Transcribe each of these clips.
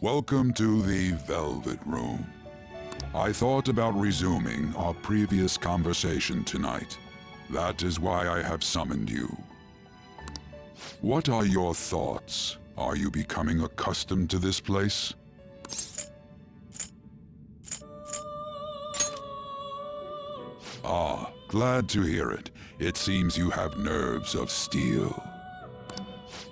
Welcome to the Velvet Room. I thought about resuming our previous conversation tonight. That is why I have summoned you. What are your thoughts? Are you becoming accustomed to this place? Ah, glad to hear it. It seems you have nerves of steel.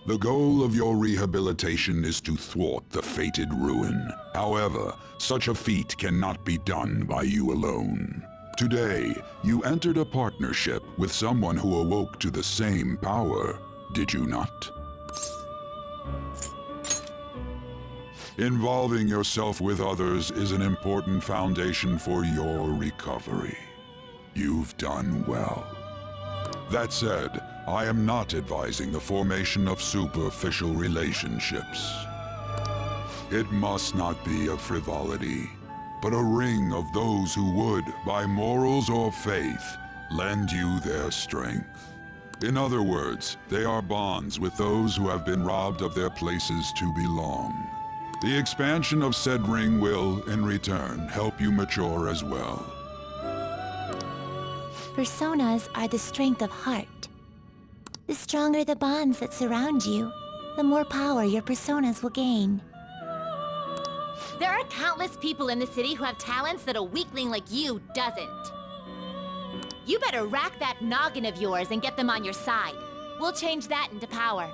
The goal of your rehabilitation is to thwart the fated ruin. However, such a feat cannot be done by you alone. Today, you entered a partnership with someone who awoke to the same power, did you not? Involving yourself with others is an important foundation for your recovery. You've done well. That said, I am not advising the formation of superficial relationships. It must not be a frivolity, but a ring of those who would, by morals or faith, lend you their strength. In other words, they are bonds with those who have been robbed of their places to belong. The expansion of said ring will, in return, help you mature as well. Personas are the strength of heart. The stronger the bonds that surround you, the more power your personas will gain. There are countless people in the city who have talents that a weakling like you doesn't. You better rack that noggin of yours and get them on your side. We'll change that into power.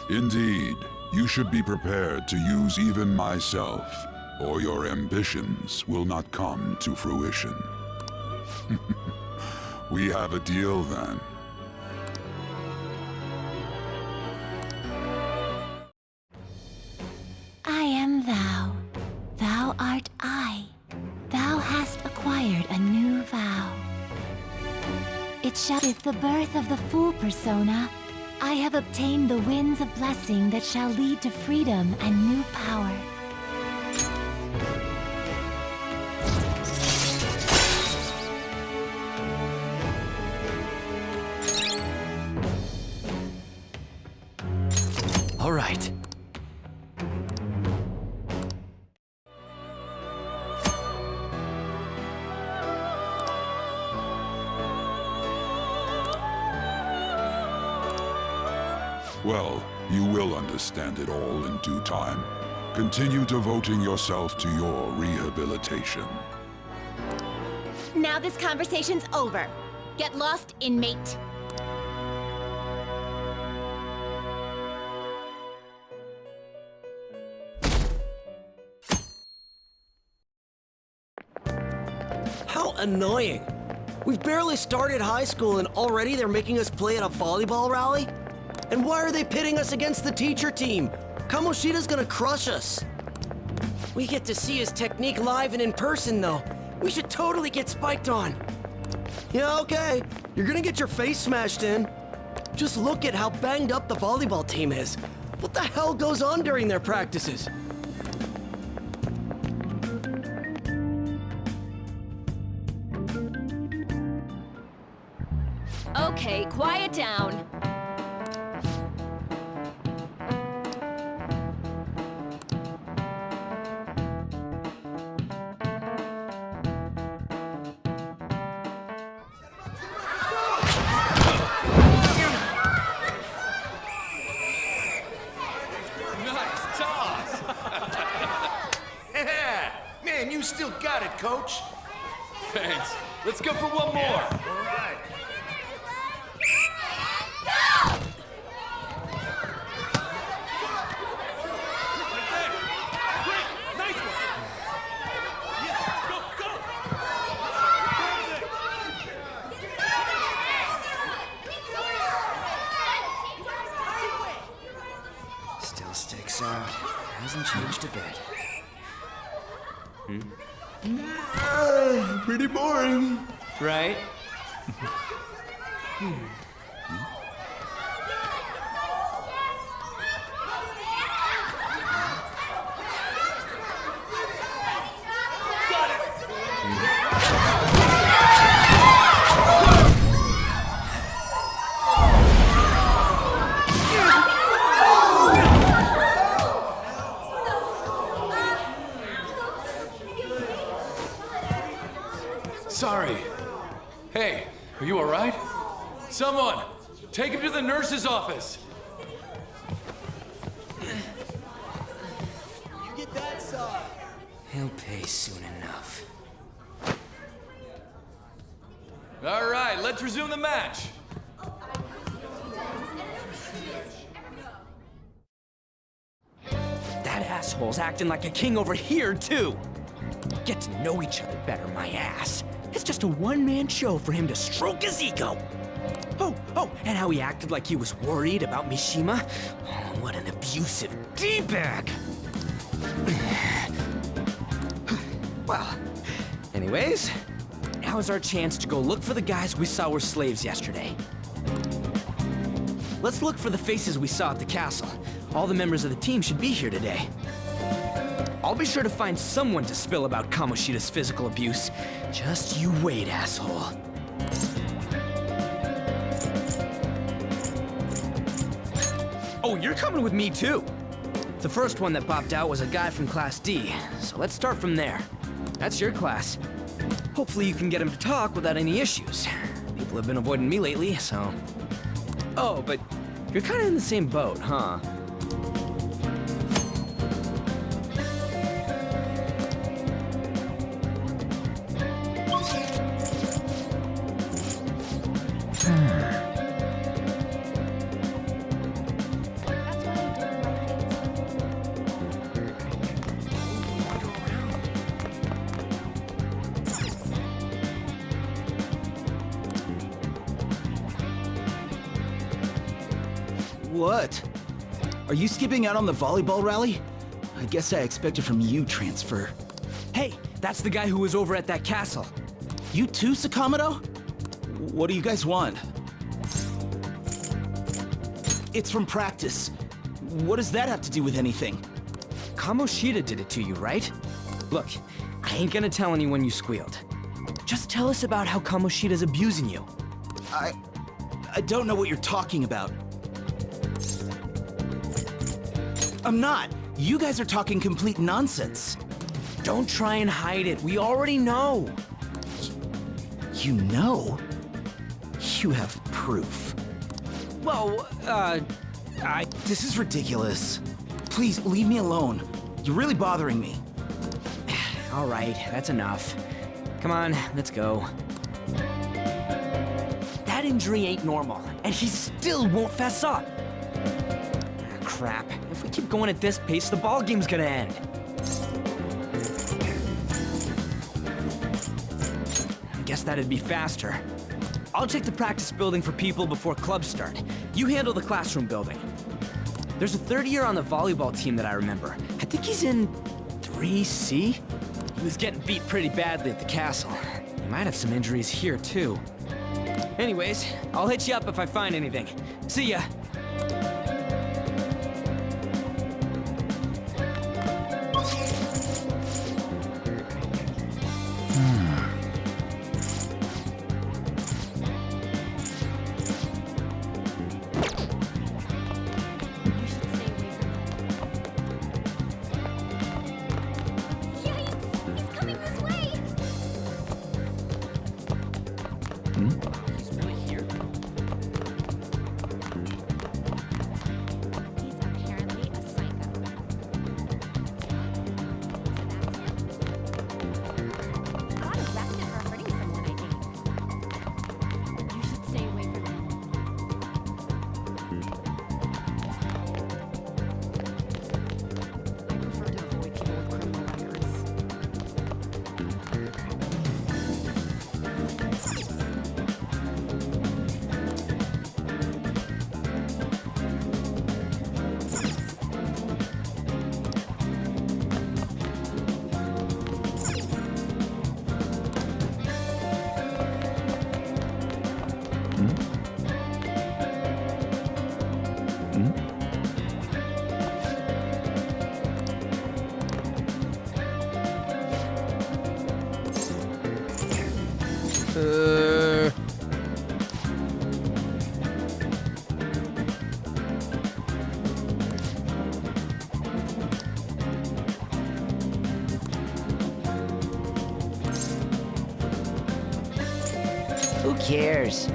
Indeed, you should be prepared to use even myself, or your ambitions will not come to fruition. We have a deal then. I am thou. Thou art I. Thou hast acquired a new vow. It shall with the birth of the full persona, I have obtained the winds of blessing that shall lead to freedom and new power. All right. Well, you will understand it all in due time. Continue devoting yourself to your rehabilitation. Now this conversation's over. Get lost, inmate. How annoying! We've barely started high school and already they're making us play at a volleyball rally? And why are they pitting us against the teacher team? Kamoshida's gonna crush us. We get to see his technique live and in person, though. We should totally get spiked on. Yeah, okay. You're gonna get your face smashed in. Just look at how banged up the volleyball team is. What the hell goes on during their practices? Okay, quiet down. Nice toss! Yeah! Man, you still got it, coach. Thanks. Let's go for one more. All right. Still sticks out. Hasn't changed a bit. Pretty boring. Right? Got it! Are you alright? Someone! Take him to the nurse's office! You get that side. He'll pay soon enough. Alright, let's resume the match! That asshole's acting like a king over here, too. Get to know each other better, my ass. It's just a one-man show for him to stroke his ego. Oh, and how he acted like he was worried about Mishima. Oh, what an abusive D-bag. Well, anyways, now's our chance to go look for the guys we saw were slaves yesterday. Let's look for the faces we saw at the castle. All the members of the team should be here today. I'll be sure to find someone to spill about Kamoshida's physical abuse. Just you wait, asshole. Oh, you're coming with me too. The first one that popped out was a guy from Class D, so let's start from there. That's your class. Hopefully you can get him to talk without any issues. People have been avoiding me lately, so... Oh, but you're kind of in the same boat, huh? What? Are you skipping out on the volleyball rally? I guess I expected from you transfer. Hey, that's the guy who was over at that castle. You too, Sakamoto? What do you guys want? It's from practice. What does that have to do with anything? Kamoshida did it to you, right? Look, I ain't gonna tell anyone you squealed. Just tell us about how Kamoshida's abusing you. I don't know what you're talking about. I'm not. You guys are talking complete nonsense. Don't try and hide it. We already know. You know? You have proof. Well, This is ridiculous. Please, leave me alone. You're really bothering me. All right, that's enough. Come on, let's go. That injury ain't normal, and he still won't fess up. Crap. If we keep going at this pace, the ball game's gonna end. I guess that'd be faster. I'll check the practice building for people before clubs start. You handle the classroom building. There's a third year on the volleyball team that I remember. I think he's in 3C? He was getting beat pretty badly at the castle. He might have some injuries here, too. Anyways, I'll hit you up if I find anything. See ya. cares?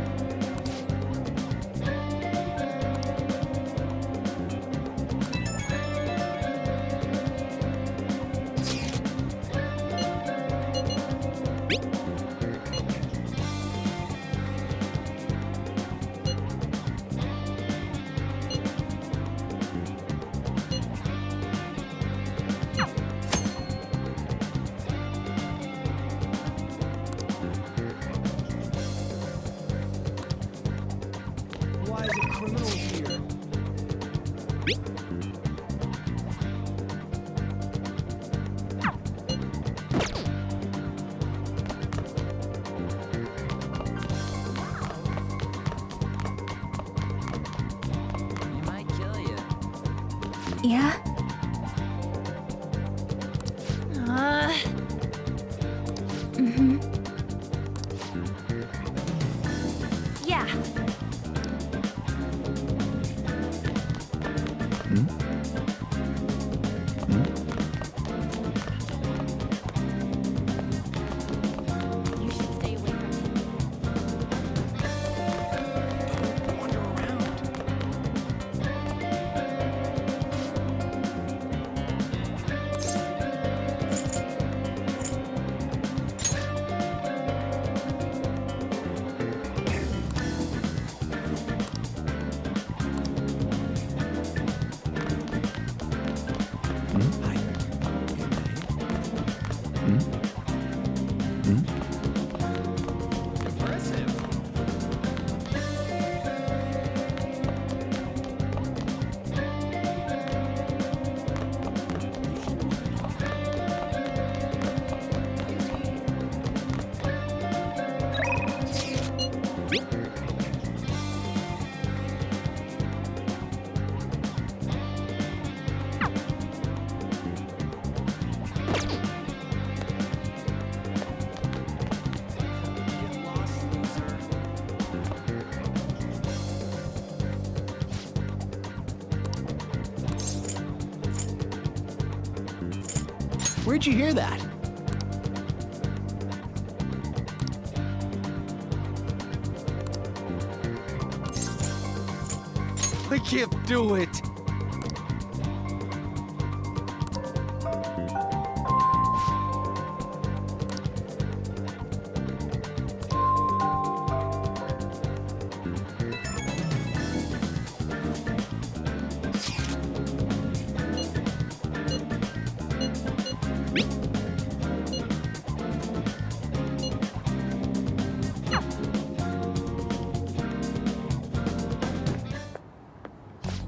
Why is a criminal here? He might kill you. Yeah? Yeah. You should stay away from me. Wander around. Impressive. Get lost, loser. Where'd you hear that? I can't do it.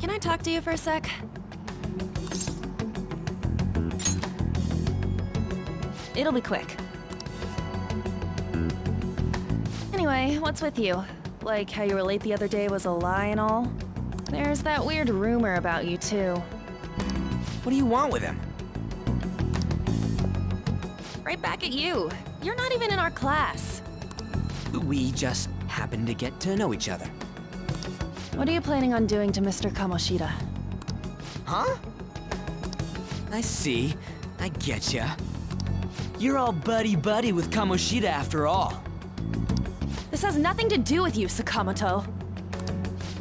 Can I talk to you for a sec? It'll be quick. Anyway, what's with you? Like how you were late the other day was a lie and all? There's that weird rumor about you too. What do you want with him? Right back at you. You're not even in our class. We just happened to get to know each other. What are you planning on doing to Mr. Kamoshida? Huh? I see. I getcha. You're all buddy-buddy with Kamoshida after all. This has nothing to do with you, Sakamoto.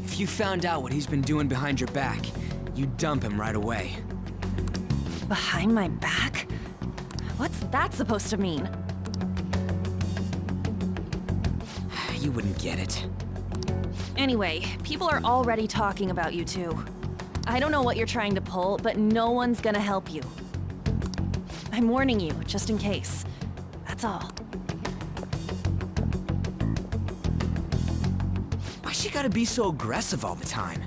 If you found out what he's been doing behind your back, you'd dump him right away. Behind my back? What's that supposed to mean? You wouldn't get it. Anyway, people are already talking about you two. I don't know what you're trying to pull, but no one's gonna help you. I'm warning you, just in case. That's all. Why she gotta be so aggressive all the time?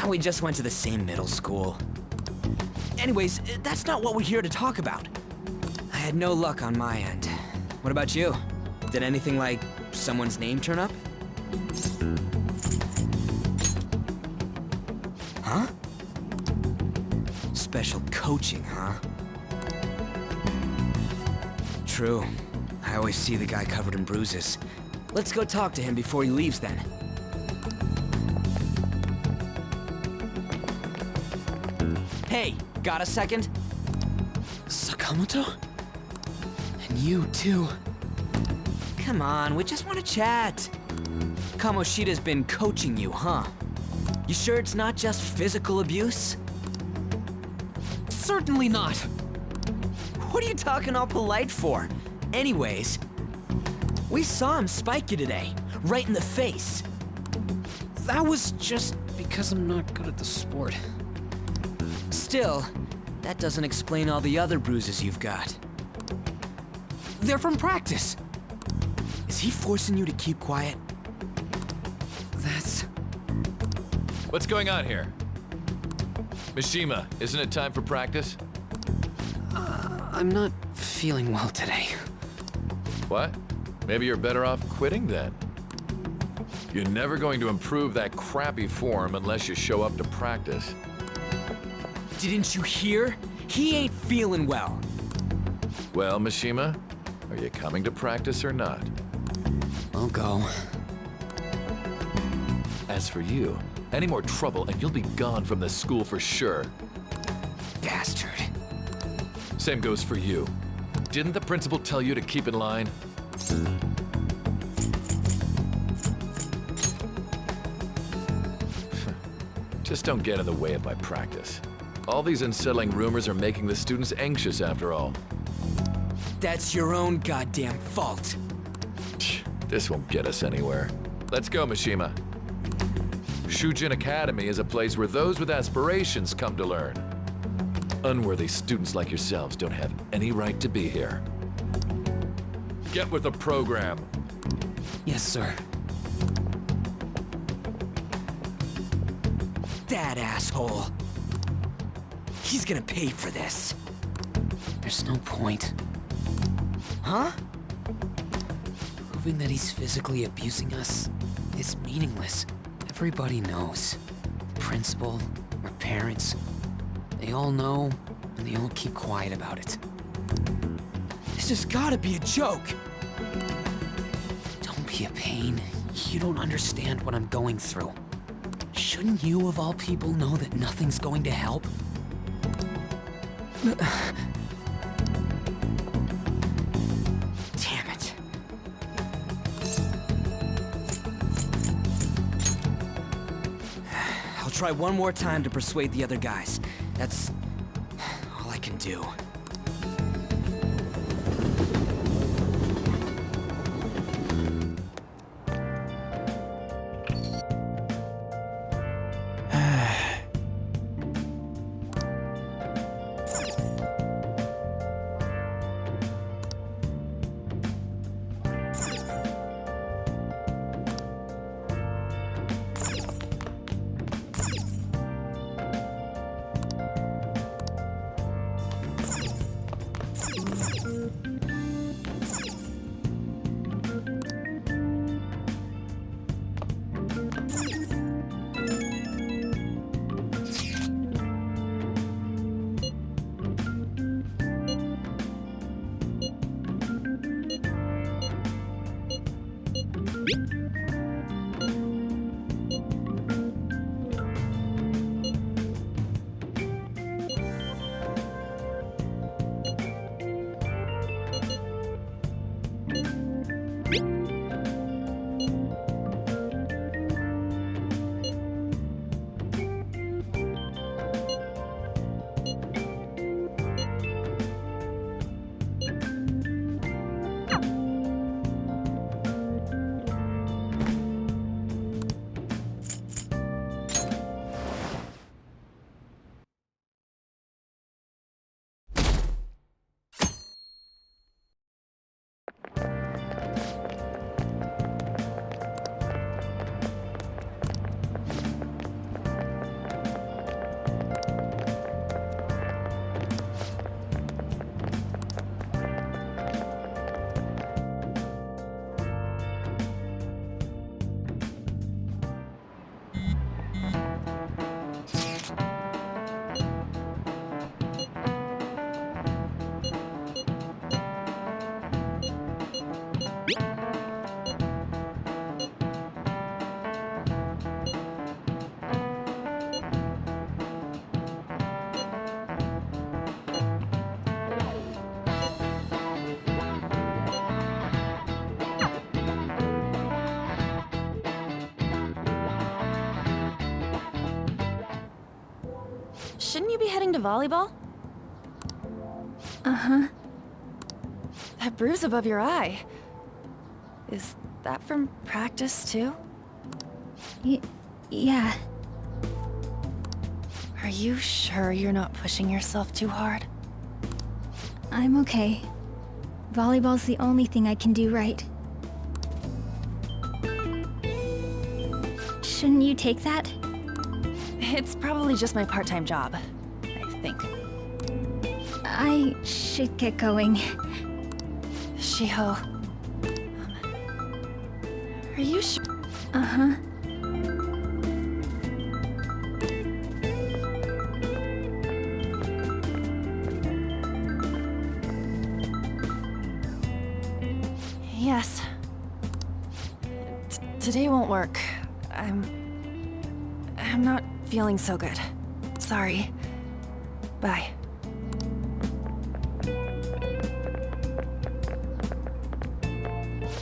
We just went to the same middle school. Anyways, that's not what we're here to talk about. I had no luck on my end. What about you? Did anything like someone's name turn up? Huh? Special coaching, huh? True. I always see the guy covered in bruises. Let's go talk to him before he leaves then. Hey, got a second? Sakamoto? you, too. Come on, we just want to chat. Kamoshida's been coaching you, huh? You sure it's not just physical abuse? Certainly not. What are you talking all polite for? Anyways, we saw him spike you today, right in the face. That was just because I'm not good at the sport. Still, that doesn't explain all the other bruises you've got. They're from practice. Is he forcing you to keep quiet? That's... What's going on here? Mishima, isn't it time for practice? I'm not feeling well today. What? Maybe you're better off quitting then. You're never going to improve that crappy form unless you show up to practice. Didn't you hear? He ain't feeling well. Well, Mishima, are you coming to practice or not? I'll go. As for you, any more trouble and you'll be gone from this school for sure. Bastard. Same goes for you. Didn't the principal tell you to keep in line? Just don't get in the way of my practice. All these unsettling rumors are making the students anxious after all. That's your own goddamn fault. This won't get us anywhere. Let's go, Mishima. Shujin Academy is a place where those with aspirations come to learn. Unworthy students like yourselves don't have any right to be here. Get with the program. Yes, sir. That asshole. He's gonna pay for this. There's no point. Huh? Proving that he's physically abusing us is meaningless. Everybody knows. The principal, our parents, they all know, and they all keep quiet about it. This has gotta be a joke. Don't be a pain. You don't understand what I'm going through. Shouldn't you, of all people, know that nothing's going to help? Damn it. I'll try one more time to persuade the other guys. That's all I can do. shouldn't you be heading to volleyball? Uh-huh. That bruise above your eye. Is that from practice, too? Yeah. Are you sure you're not pushing yourself too hard? I'm okay. Volleyball's the only thing I can do right. Shouldn't you take that? It's probably just my part-time job, I think. I should get going. Shiho. Are you sure? Uh-huh. Yes. Today won't work. I'm not feeling so good. Sorry. Bye.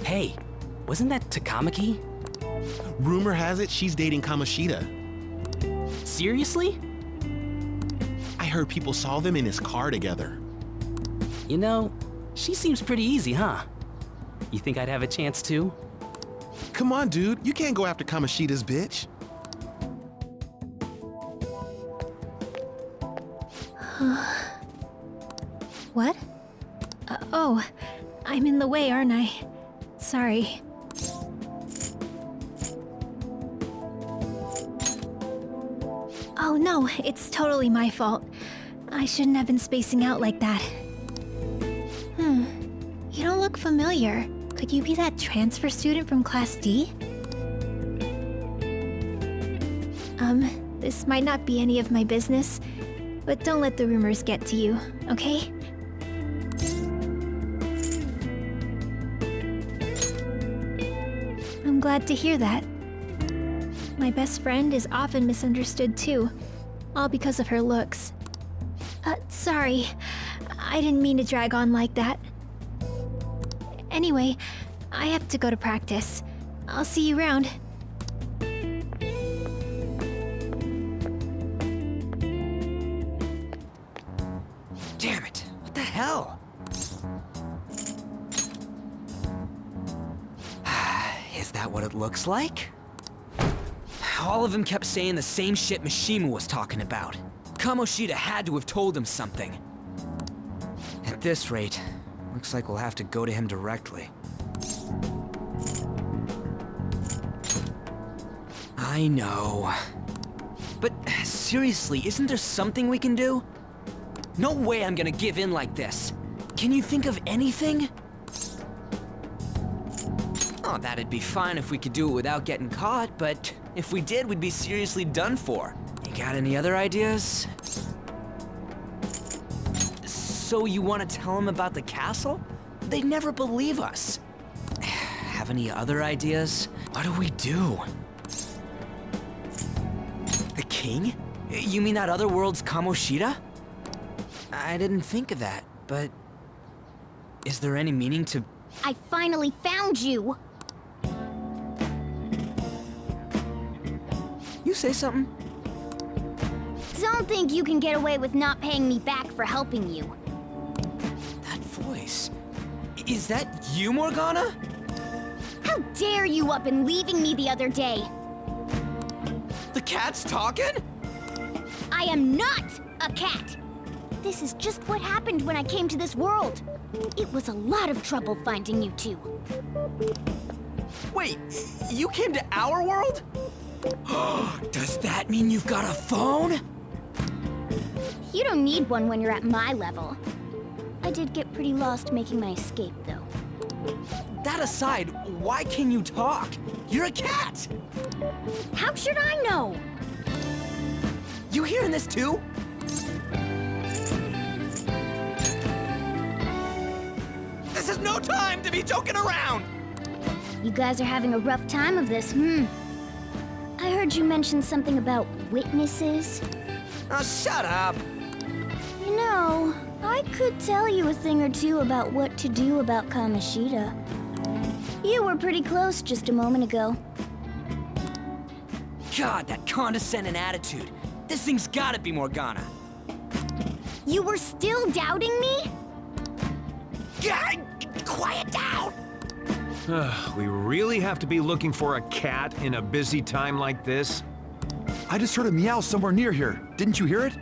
Hey, wasn't that Takamaki? Rumor has it she's dating Kamoshida. Seriously? I heard people saw them in his car together. You know, she seems pretty easy, huh? You think I'd have a chance too? Come on, dude. You can't go after Kamoshida's bitch. What? Oh, I'm in the way, aren't I? Sorry. Oh no, it's totally my fault. I shouldn't have been spacing out like that. You don't look familiar. Could you be that transfer student from Class D? This might not be any of my business, but don't let the rumors get to you, okay? I'm glad to hear that. My best friend is often misunderstood too, all because of her looks. Sorry. I didn't mean to drag on like that. Anyway, I have to go to practice. I'll see you around. Damn it, what the hell? Is that what it looks like? All of them kept saying the same shit Mishima was talking about. Kamoshida had to have told him something. At this rate, looks like we'll have to go to him directly. I know. But seriously, isn't there something we can do? No way I'm gonna give in like this. Can you think of anything? Oh, that'd be fine if we could do it without getting caught, but if we did, we'd be seriously done for. You got any other ideas? So you want to tell them about the castle? They'd never believe us. Have any other ideas? What do we do? The king? You mean that other world's Kamoshida? I didn't think of that, but... is there any meaning to... I finally found you! You say something? Don't think you can get away with not paying me back for helping you. That voice... is that you, Morgana? How dare you up and leaving me the other day? The cat's talking? I am not a cat! This is just what happened when I came to this world. It was a lot of trouble finding you two. Wait, you came to our world? Does that mean you've got a phone? You don't need one when you're at my level. I did get pretty lost making my escape, though. That aside, why can you talk? You're a cat! How should I know? You hearing this too? This is no time to be joking around! You guys are having a rough time of this, I heard you mention something about witnesses. Oh, shut up! You know, I could tell you a thing or two about what to do about Kamoshida. You were pretty close just a moment ago. God, that condescending attitude. This thing's gotta be Morgana. You were still doubting me? Quiet down! We really have to be looking for a cat in a busy time like this? I just heard a meow somewhere near here. Didn't you hear it?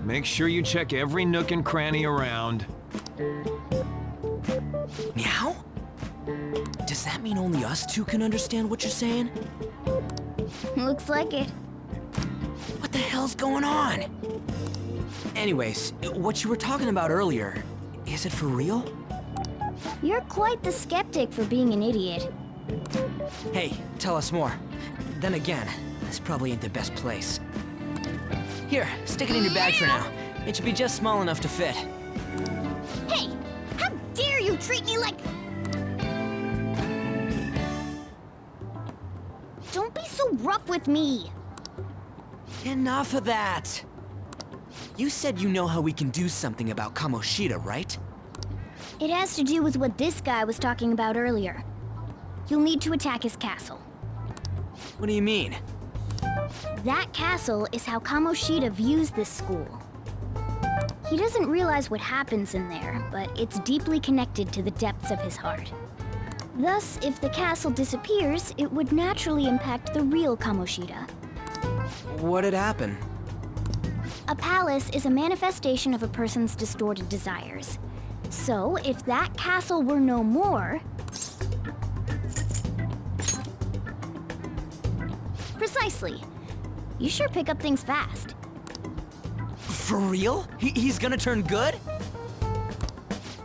Make sure you check every nook and cranny around. Meow? Does that mean only us two can understand what you're saying? Looks like it. What the hell's going on? Anyways, what you were talking about earlier, is it for real? You're quite the skeptic for being an idiot. Hey, tell us more. Then again, this probably ain't the best place. Here, stick it in your bag for now. It should be just small enough to fit. Hey! How dare you treat me like... Don't be so rough with me! Enough of that! You said you know how we can do something about Kamoshida, right? It has to do with what this guy was talking about earlier. You'll need to attack his castle. What do you mean? That castle is how Kamoshida views this school. He doesn't realize what happens in there, but it's deeply connected to the depths of his heart. Thus, if the castle disappears, it would naturally impact the real Kamoshida. What'd happen? A palace is a manifestation of a person's distorted desires. So, if that castle were no more... Precisely. You sure pick up things fast. For real? He's gonna turn good?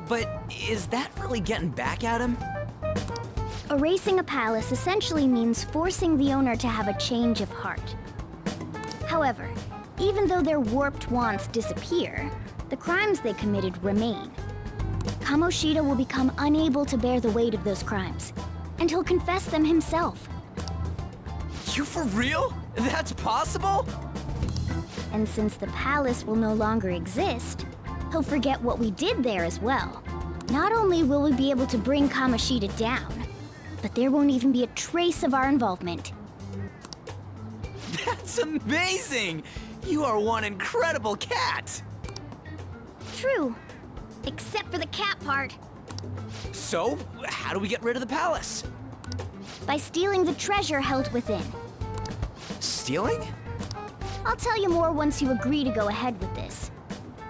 But is that really getting back at him? Erasing a palace essentially means forcing the owner to have a change of heart. However, even though their warped wants disappear, the crimes they committed remain. Kamoshida will become unable to bear the weight of those crimes, and he'll confess them himself. You for real? That's possible? And since the palace will no longer exist, he'll forget what we did there as well. Not only will we be able to bring Kamoshida down, but there won't even be a trace of our involvement. That's amazing! You are one incredible cat! True. Except for the cat part. So, how do we get rid of the palace? By stealing the treasure held within. Stealing? I'll tell you more once you agree to go ahead with this.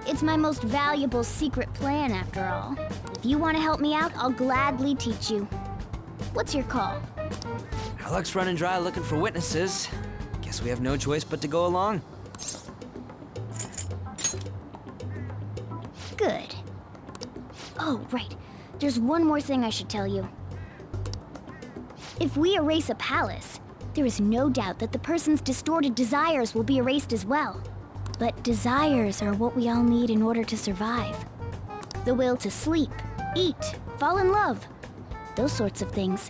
It's my most valuable secret plan, after all. If you want to help me out, I'll gladly teach you. What's your call? Our luck's running dry looking for witnesses. Guess we have no choice but to go along. Good. Oh, right. There's one more thing I should tell you. If we erase a palace, there is no doubt that the person's distorted desires will be erased as well. But desires are what we all need in order to survive. The will to sleep, eat, fall in love. Those sorts of things.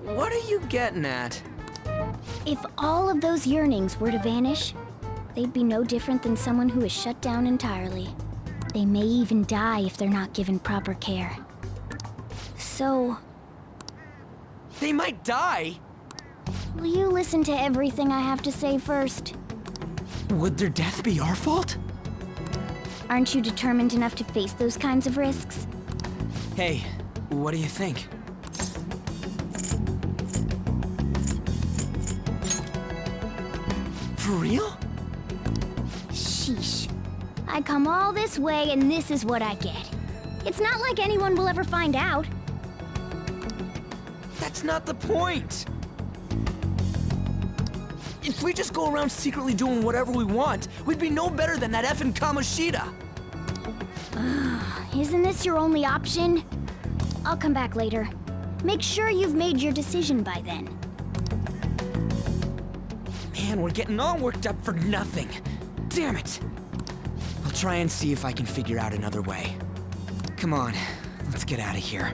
What are you getting at? If all of those yearnings were to vanish, they'd be no different than someone who is shut down entirely. They may even die if they're not given proper care. So... They might die? will you listen to everything I have to say first? Would their death be our fault? Aren't you determined enough to face those kinds of risks? Hey, what do you think? For real? Sheesh. I come all this way and this is what I get. It's not like anyone will ever find out. That's not the point! If we just go around secretly doing whatever we want, we'd be no better than that effing Kamoshida! Isn't this your only option? I'll come back later. Make sure you've made your decision by then. Man, we're getting all worked up for nothing. Damn it! I'll try and see if I can figure out another way. Come on, let's get out of here.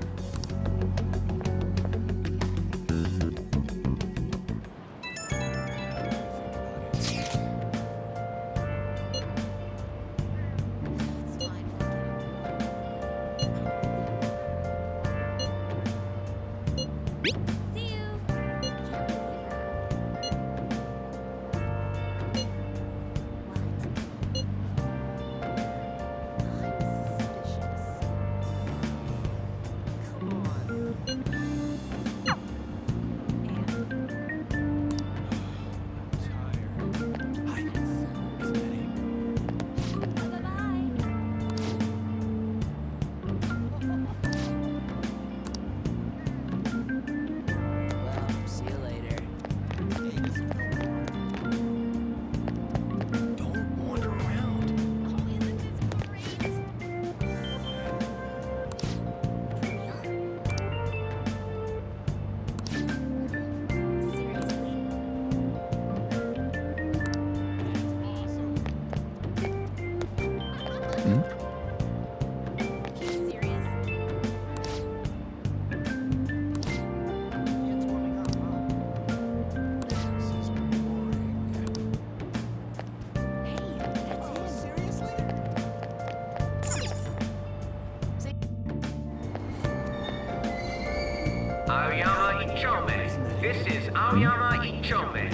This is Aoyama Ichome.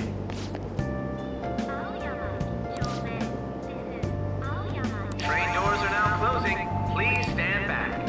Train doors are now closing. Please stand back.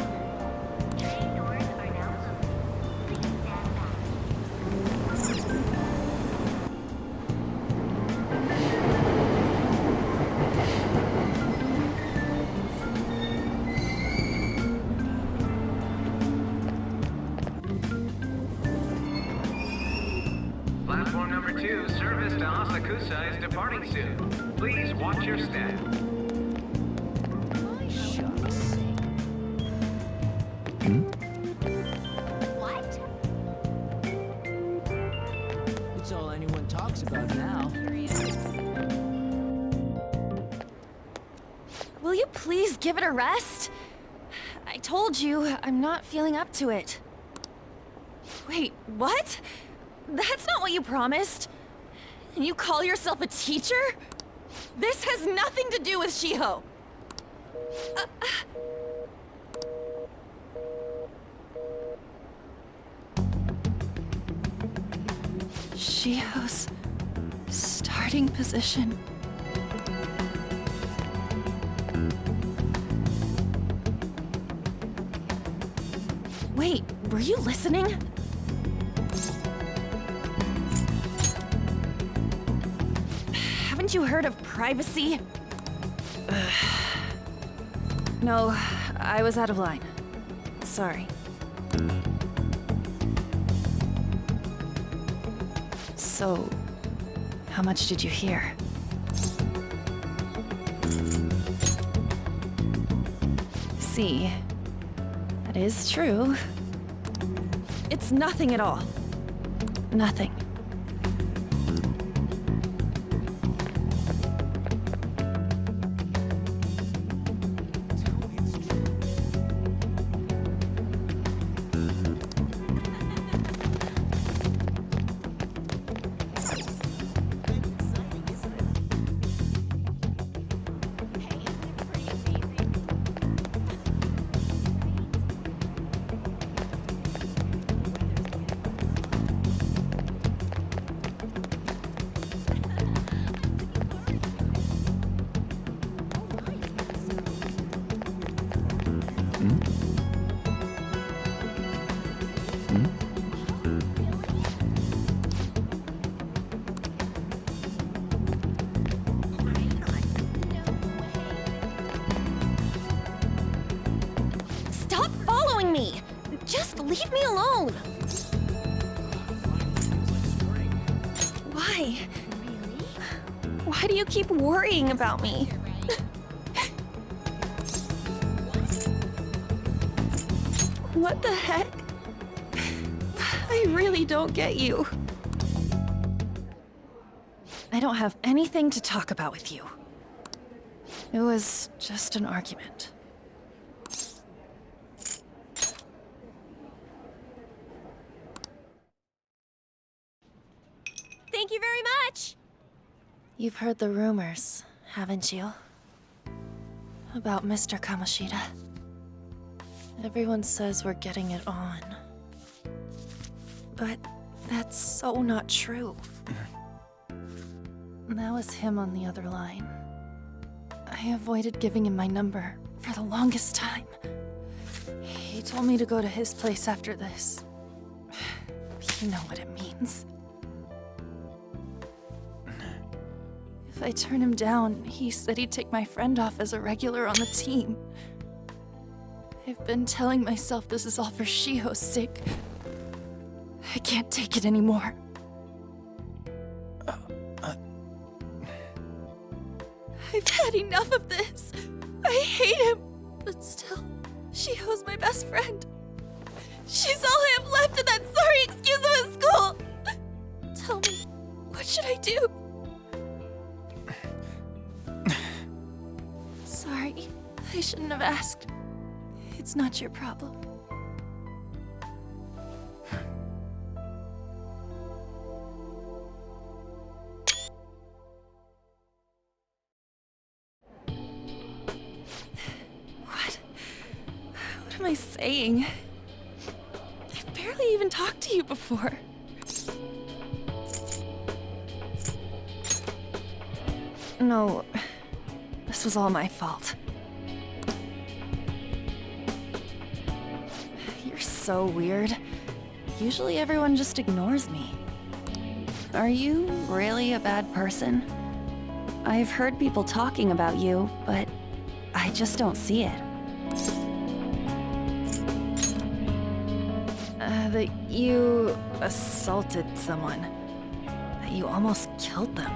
Platform number 2, service to Asakusa is departing soon. Please watch your step. What? It's all anyone talks about now. Will you please give it a rest? I told you, I'm not feeling up to it. Wait, what? That's not what you promised. And you call yourself a teacher? This has nothing to do with Shiho. Shiho's starting position. Wait, were you listening? Haven't you heard of privacy? No, I was out of line. Sorry. So, how much did you hear? See, that is true. It's nothing at all. Nothing. Stop following me! Just leave me alone! Why? Why do you keep worrying about me? What the heck? I really don't get you. I don't have anything to talk about with you. It was just an argument. Thank you very much! You've heard the rumors, haven't you? About Mr. Kamoshida. Everyone says we're getting it on. But that's so not true. That was him on the other line. I avoided giving him my number for the longest time. He told me to go to his place after this. You know what it means. If I turn him down, he said he'd take my friend off as a regular on the team. I've been telling myself this is all for Shiho's sake. I can't take it anymore. I've had enough of this. I hate him. But still, Shiho's my best friend. She's all I have left in that sorry excuse of a school. Tell me, what should I do? Sorry, I shouldn't have asked. It's not your problem. What am I saying? I've barely even talked to you before. No, this was all my fault. You're so weird. Usually everyone just ignores me. Are you really a bad person? I've heard people talking about you, but I just don't see it. That you assaulted someone. That you almost killed them.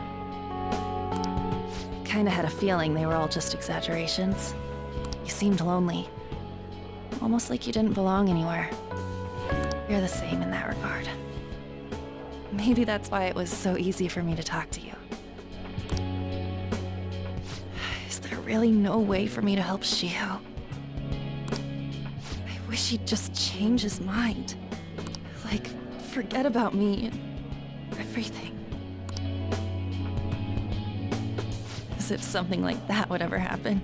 Kinda had a feeling they were all just exaggerations. You seemed lonely. Almost like you didn't belong anywhere. You're the same in that regard. Maybe that's why it was so easy for me to talk to you. Is there really no way for me to help Shiho? I wish he'd just change his mind. Like, forget about me and everything. As if something like that would ever happen.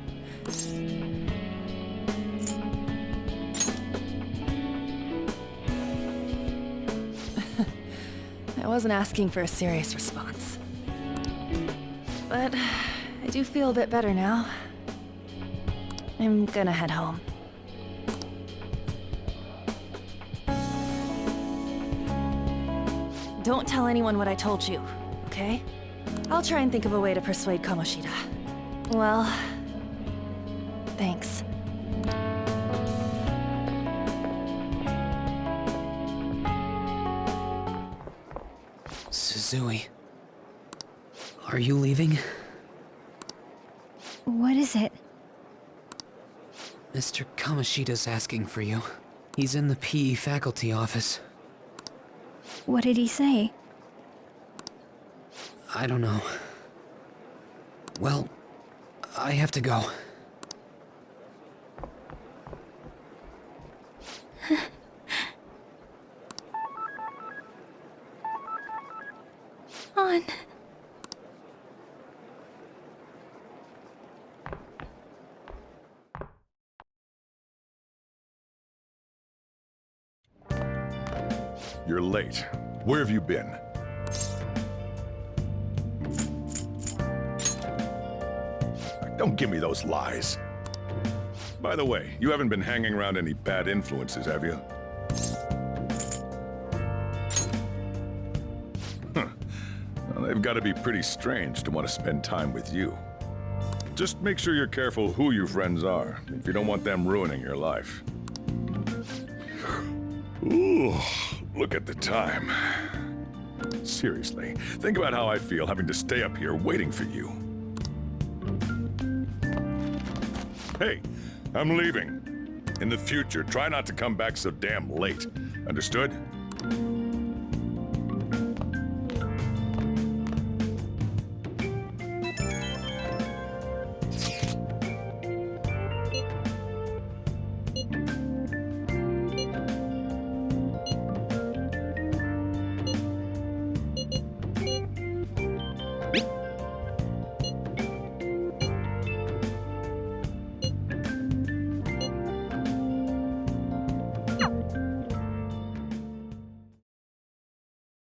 I wasn't asking for a serious response. But I do feel a bit better now. I'm gonna head home. Don't tell anyone what I told you, okay? I'll try and think of a way to persuade Kamoshida. Well, thanks. Suzui. Are you leaving? What is it? Mr. Kamoshida's asking for you. He's in the PE faculty office. What did he say? I don't know. Well, I have to go. On. You're late. Where have you been? Don't give me those lies. By the way, you haven't been hanging around any bad influences, have you? Huh. Well, they've got to be pretty strange to want to spend time with you. Just make sure you're careful who your friends are, if you don't want them ruining your life. Ooh, look at the time. Seriously, think about how I feel having to stay up here waiting for you. Hey, I'm leaving. In the future, try not to come back so damn late. Understood?